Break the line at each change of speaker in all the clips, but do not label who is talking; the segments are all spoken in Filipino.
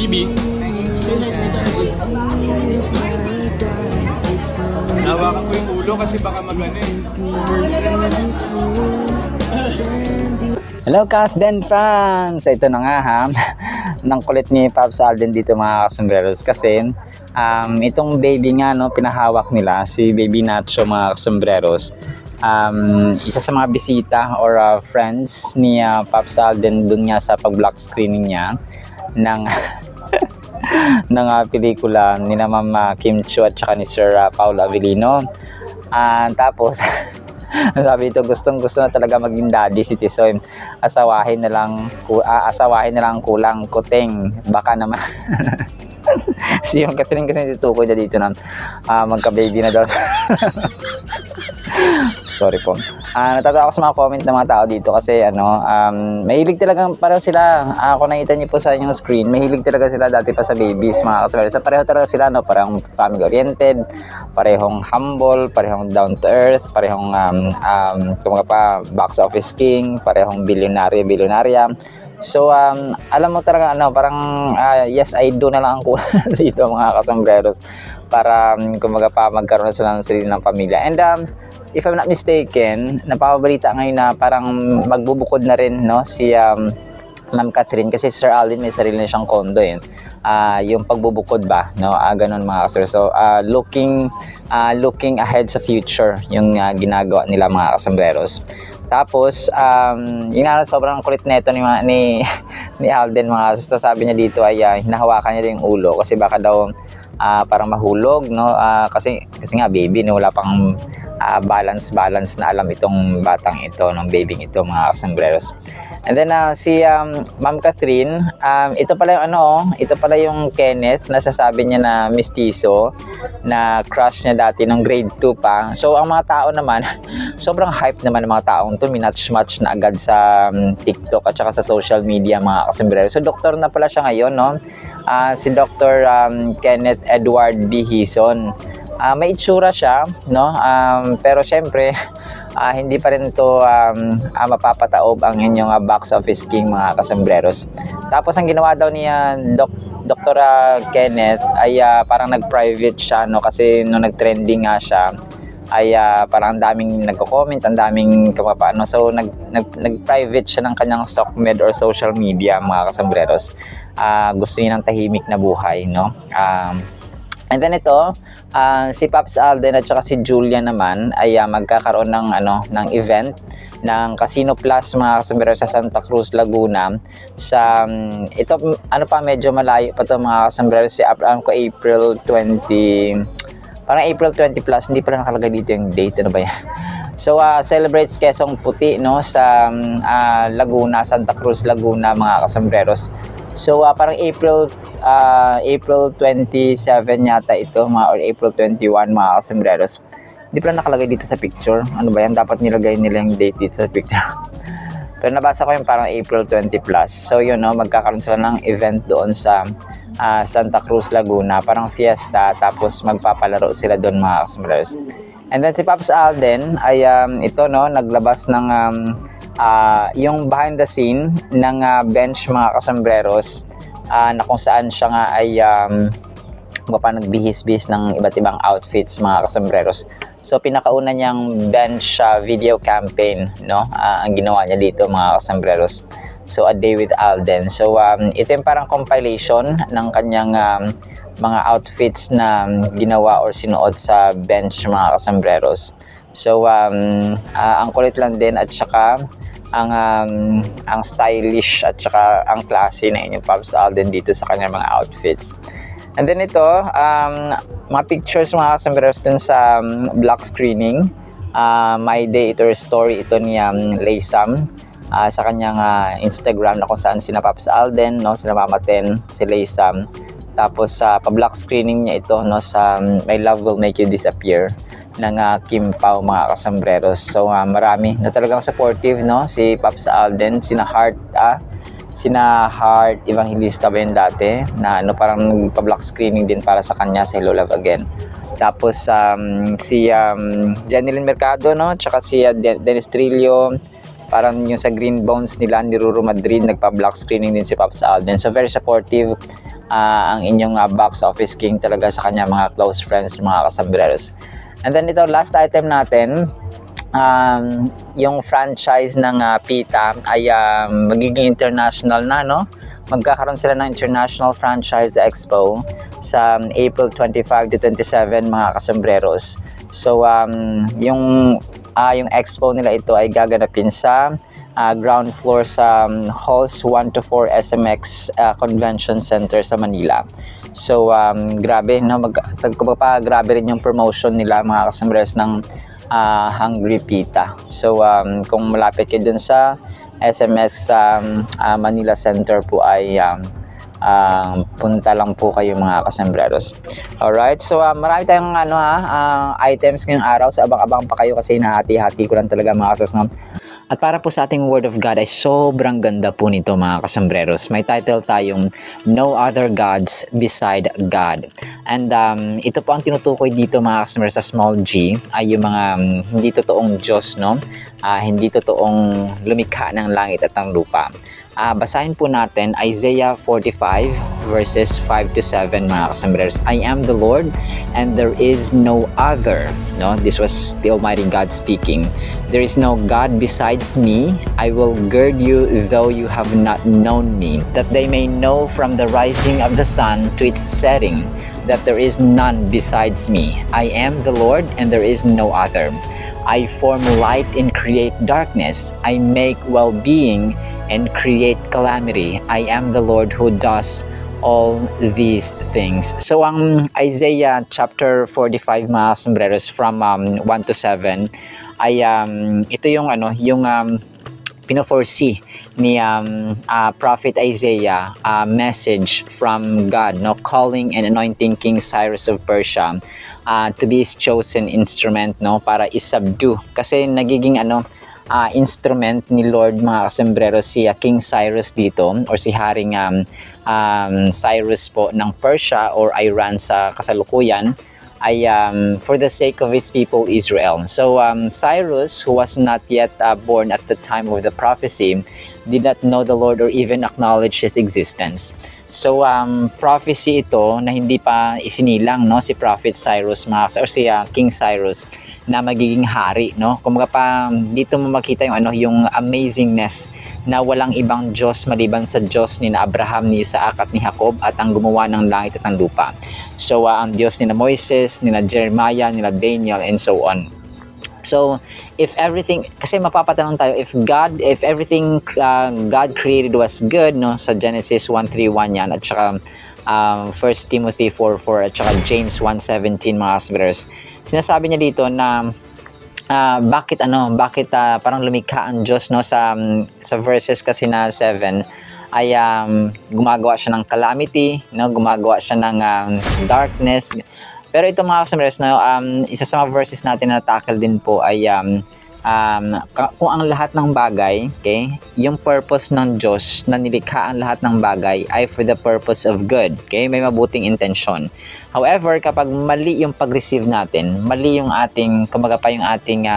Bibi. Nawakan ko yung ulo kasi baka maganin.
Hello Kasden fans! Ito na nga ha, nang kulit ni Pops Alden dito mga kasombreros kasi itong baby nga no, pinahawak nila, si Baby Nacho mga kasombreros. Isa sa mga bisita or friends ni Pops Alden dun nga sa pag-block screening niya ng ng pelikula ni na Ma'am Kim Chiu at saka ni Sir Paulo Avellino. Tapos sabi ito, gustong-gusto na talaga maging daddy si Tisoy. Asawahin na lang kulang kuting. Baka naman. Si yung Catherine kasi natutukoy na dito na magka-baby na daw. Sorry po. Natatawa ako sa mga comment ng mga tao dito kasi mahilig talagang parang sila, kung nakita niyo po sa inyong screen, mahilig talaga sila dati pa sa babies mga kasabay. So pareho talaga sila, no? Parang family oriented, parehong humble, parehong down to earth, parehong kumaga pa box office king, parehong bilyonarya. So alam mo talaga parang yes I do na lang ang kulang dito mga kasombreros para kumaga pa magkaroon sila ng sarili ng pamilya. And if I'm not mistaken, napapabalita ngayon na parang magbubukod na rin no si Ma'am Catherine kasi Sir Alden may sarili na siyang condo yung pagbubukod ba no, ganun mga kasombreros. So looking ahead sa future yung ginagawa nila mga kasombreros. Tapos, yung sobrang kulit nito ni Alden mga sasabi niya dito ay hinahawakan niya yung ulo kasi baka daw parang mahulog, no? Kasi nga baby, no? Wala pang balance na alam itong batang ito, ng baby ito mga kasombreros. And then si Ma'am Catherine, ito pala yung ito pala yung Kenneth na sasabi niya na mistizo na crush niya dati ng grade 2 pa. So ang mga tao naman, sobrang hype naman ng mga taong to, minatch-match na agad sa TikTok at saka sa social media mga kasombreros. So doktor na pala siya ngayon, no? Si Dr. Kenneth Edward B. Hison. May itsura siya, no? Pero syempre hindi pa rin to mapapataob ang inyong box office king mga kasombreros. Tapos ang ginawa daw ni Dr. Kenneth ay parang nag-private siya, no? Kasi nung nag-trending nga siya ay parang ang daming nagko-comment, ang daming kapapaano. So nag-private siya ng kanyang SOCMED or social media mga kasombreros. Gusto niya ng tahimik na buhay, no? And then ito, si Pops Alden at saka si Julia naman ay magkakaroon ng event ng Casino Plus mga kasombreros sa Santa Cruz, Laguna. Sa ito medyo malayo pa to mga kasombreros, April 20, parang April 20 plus, hindi pa nakalagay dito yung date, ano ba yan? So celebrates Quezong Puti, no, sa Laguna, Santa Cruz, Laguna mga kasombreros. So parang April 27 yata ito or April 21 mga kasombreros. Hindi pa nakalagay dito sa picture. Ano ba yan? Dapat nilagay nila yung date dito sa picture. Pero nabasa ko yung parang April 20 plus. So yun, no, magkakaroon sila ng event doon sa Santa Cruz, Laguna. Parang fiesta, tapos magpapalaro sila doon mga kasombreros. And then si Pops Alden ay ito, no, naglabas ng yung behind the scene ng bench mga kasombreros na kung saan siya nga ay nagbihis-bihis ng iba't ibang outfits mga kasombreros. So pinakauna niyang bench video campaign, no, ang ginawa niya dito mga kasombreros. So A Day with Alden. So ito yung parang compilation ng kanyang mga outfits na ginawa or sinuot sa bench mga kasombreros. So ang kulit lang din at saka ang stylish at saka ang classy na inyong Pops Alden dito sa kanyang mga outfits. And then ito, mga pictures mga kasombreros dun sa block screening. My Day Ito Story ito ni Laysam sa kanyang Instagram na kung saan sina Pops Alden, no, sina Mama Ten, si Laysam. Tapos sa pa-block screening niya ito, no, sa My Love Will Make You Disappear ng Kim Pao mga kasombreros. So marami na talagang supportive, no, si Pops Alden, sina Heart Evangelista ba yun dati na parang pa-block screening din para sa kanya sa Hello Love Again. Tapos si Jeneline Mercado, no, tsaka si Dennis Trillo, parang yung sa Green Bones nila ni Ruru Madrid, nagpa-block screening din si Pops Alden. So very supportive ang inyong box office king talaga sa kanya mga close friends, mga kasambreros. And then ito, last item natin, yung franchise ng PITA ay magiging international na, no? Magkakaroon sila ng International Franchise Expo sa April 25 to 27, mga kasambreros. So yung expo nila ito ay gaganapin sa ground floor sa halls 1 to 4 SMX Convention Center sa Manila. So grabe, no, grabe rin yung promotion nila, mga kasambreros, ng Hungry Pita. So kung malapit kayo dun sa SMX Manila Center po ay punta lang po kayo, mga kasambreros. Alright, so marami tayong items ngayong araw, so abang-abang pa kayo kasi nahati-hati ko lang talaga, mga kasambreros. At para po sa ating Word of God ay sobrang ganda po nito, mga kasambreros. May title tayong No Other Gods Beside God. And ito po ang tinutukoy dito, mga kasambreros, sa small g ay yung mga hindi totoong Diyos, no? Hindi totoong lumikha ng langit at ng lupa. Basahin po natin Isaiah 45 verses 5 to 7, mga kasambreros. I am the Lord and there is no other. No, this was the Almighty God speaking. There is no God besides me. I will gird you though you have not known me, that they may know from the rising of the sun to its setting that there is none besides me. I am the Lord and there is no other. I form light and create darkness. I make well-being and create calamity. I am the Lord who does all these things. So ang Isaiah chapter 45, mga sombreros, from 1 to 7 ay ito yung pino-foresee ni Prophet Isaiah, message from God, no, calling and anointing King Cyrus of Persia to be his chosen instrument, no, para isubdue. Kasi nagiging instrument ni Lord, mga kasombrero, si King Cyrus dito, or si Haring Cyrus po ng Persia or Iran sa kasalukuyan, ay for the sake of his people Israel. So Cyrus, who was not yet born at the time of the prophecy, did not know the Lord or even acknowledge his existence. So prophecy ito na hindi pa isinilang, no, si Prophet Cyrus, or si King Cyrus na magiging hari, no. Kumbaga pa dito mo makita yung yung amazingness na walang ibang Diyos maliban sa Diyos ni Abraham, ni Isaac at ni Jacob, at ang gumawa ng langit at ng lupa. So ang Diyos ni Moises, ni Jeremiah, ni Daniel, and so on. So if everything, kasi mapapatanong tayo, if everything God created was good, no, sa Genesis 1:3-1 yan, at saka 1 Timothy 4:4 at saka James 1:17, mga verse, sinasabi niya dito na bakit parang lumikha ang Diyos, no, sa verses kasi na 7 ay gumagawa siya ng calamity, no, gumagawa siya ng darkness. Pero ito, mga kasamares, no, isa sa mga verses natin na tackle din po ay kung ang lahat ng bagay, okay, yung purpose ng Diyos na nilikha ang lahat ng bagay ay for the purpose of good, okay, may mabuting intention. However, kapag mali yung pag-receive natin, mali yung ating, kumbaga pa yung ating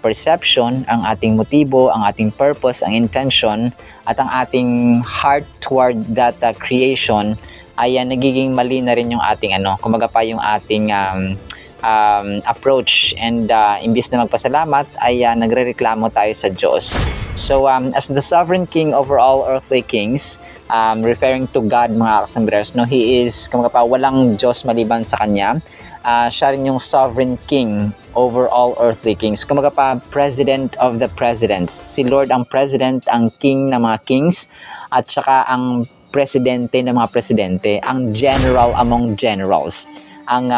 perception, ang ating motibo, ang ating purpose, ang intention, at ang ating heart toward that creation, ay nagiging mali na rin yung ating kumbaga pa yung ating approach, and imbis na magpasalamat ay nagrereklamo tayo sa Diyos. So as the sovereign king over all earthly kings, referring to God, mga kasambreros, no, he is, kumbaga pa, walang Diyos maliban sa kanya. Siya rin yung sovereign king over all earthly kings, kumbaga pa, president of the presidents. Si Lord ang president, ang king ng mga kings, at saka ang presidente ng mga presidente, ang general among generals, ang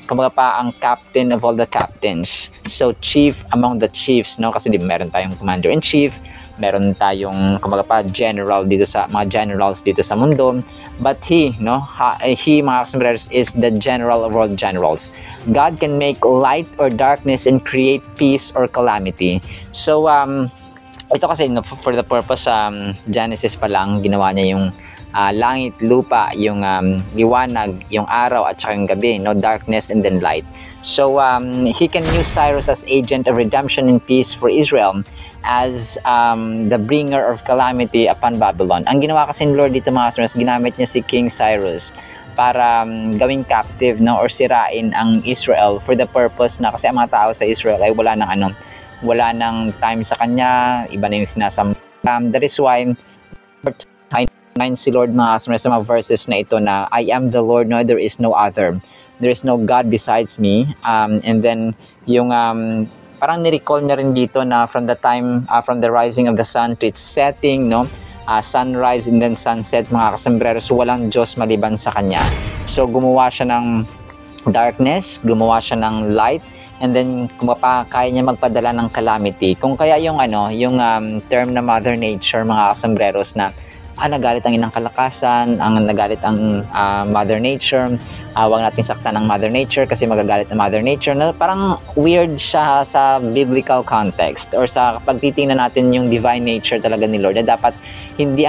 kumbaga pa, ang captain of all the captains. So chief among the chiefs, no, kasi meron tayong commander-in-chief, meron tayong kumbaga pa general dito sa mga generals dito sa mundo, but he, mga kasambreros, is the general of all generals. God can make light or darkness and create peace or calamity. So ito kasi, for the purpose Genesis pa lang, ginawa niya yung langit, lupa, yung liwanag, yung araw at saka yung gabi, no, darkness and then light. So he can use Cyrus as agent of redemption and peace for Israel as the bringer of calamity upon Babylon. Ang ginawa kasi ni Lord dito mga kasamaris, ginamit niya si King Cyrus para gawing captive, no, or sirain ang Israel for the purpose na kasi ang mga tao sa Israel ay wala nang time sa kanya, iba na yung sinasamba. That is why si Lord mga kasamaris sa mga verses na ito na I am the Lord, no, there is no other. There is no God besides me. And then yung parang ni-recall niya rin dito na from the time, from the rising of the sun to its setting, no, sunrise and then sunset mga kasambreros, walang Diyos maliban sa Kanya. So gumawa siya ng darkness, gumawa siya ng light, and then kaya niya magpadala ng calamity. Kung kaya yung term na Mother Nature mga kasambreros na nagalit ang inang kalakasan, nagalit ang Mother Nature, huwag natin saktan ang Mother Nature kasi magagalit ang Mother Nature, na parang weird siya sa biblical context or sa pagtitingnan natin yung divine nature talaga ni Lord, na dapat hindi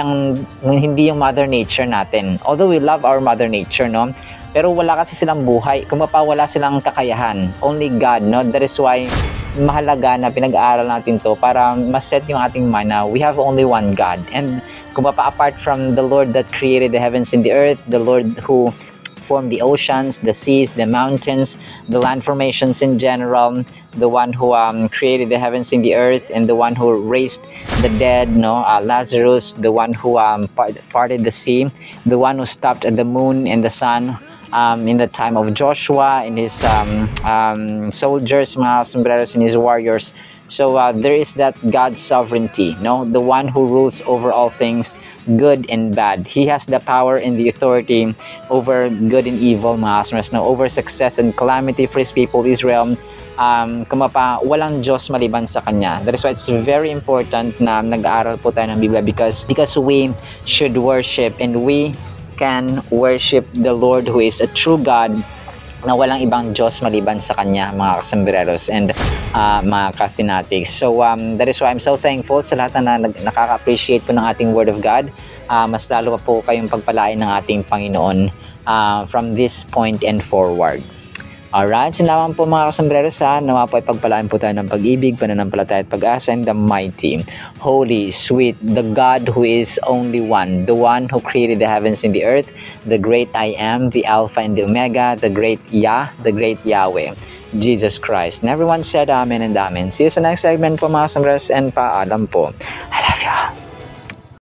yung Mother Nature natin. Although we love our Mother Nature, no, pero wala kasi silang buhay, kung wala silang kakayahan. Only God, no. That is why mahalaga na pinag-aaral natin to para mas-set yung ating mind na we have only one God. And kung apart from the Lord that created the heavens and the earth, the Lord who formed the oceans, the seas, the mountains, the land formations in general, the one who created the heavens and the earth, and the one who raised the dead, no, Lazarus, the one who parted the sea, the one who stopped the moon and the sun in the time of Joshua and his soldiers, mga sombreros, and his warriors. So there is that God's sovereignty, no, the one who rules over all things, good and bad. He has the power and the authority over good and evil, mga kasamaris, no, over success and calamity for His people Israel. Walang Diyos maliban sa Kanya. That is why it's very important na nag-aaral po tayo ng Biblia because we should worship, and we can worship the Lord who is a true God, na walang ibang Diyos maliban sa Kanya, mga kasambreros and mga ka-fanatics. So that is why I'm so thankful sa lahat na nakaka-appreciate po ng ating Word of God. Mas lalo pa po kayong pagpalain ng ating Panginoon from this point and forward. Alright, salamat po mga kasambreros, nawa po ay pagpalaan po tayo ng pag-ibig, pananampalataya at pag-asa, and the mighty, holy, sweet, the God who is only one, the one who created the heavens and the earth, the great I am, the Alpha and the Omega, the great Yah, the great Yahweh, Jesus Christ. And everyone said Amen and Amen. See you sa next segment po mga kasambreros, and paalam po. I love you.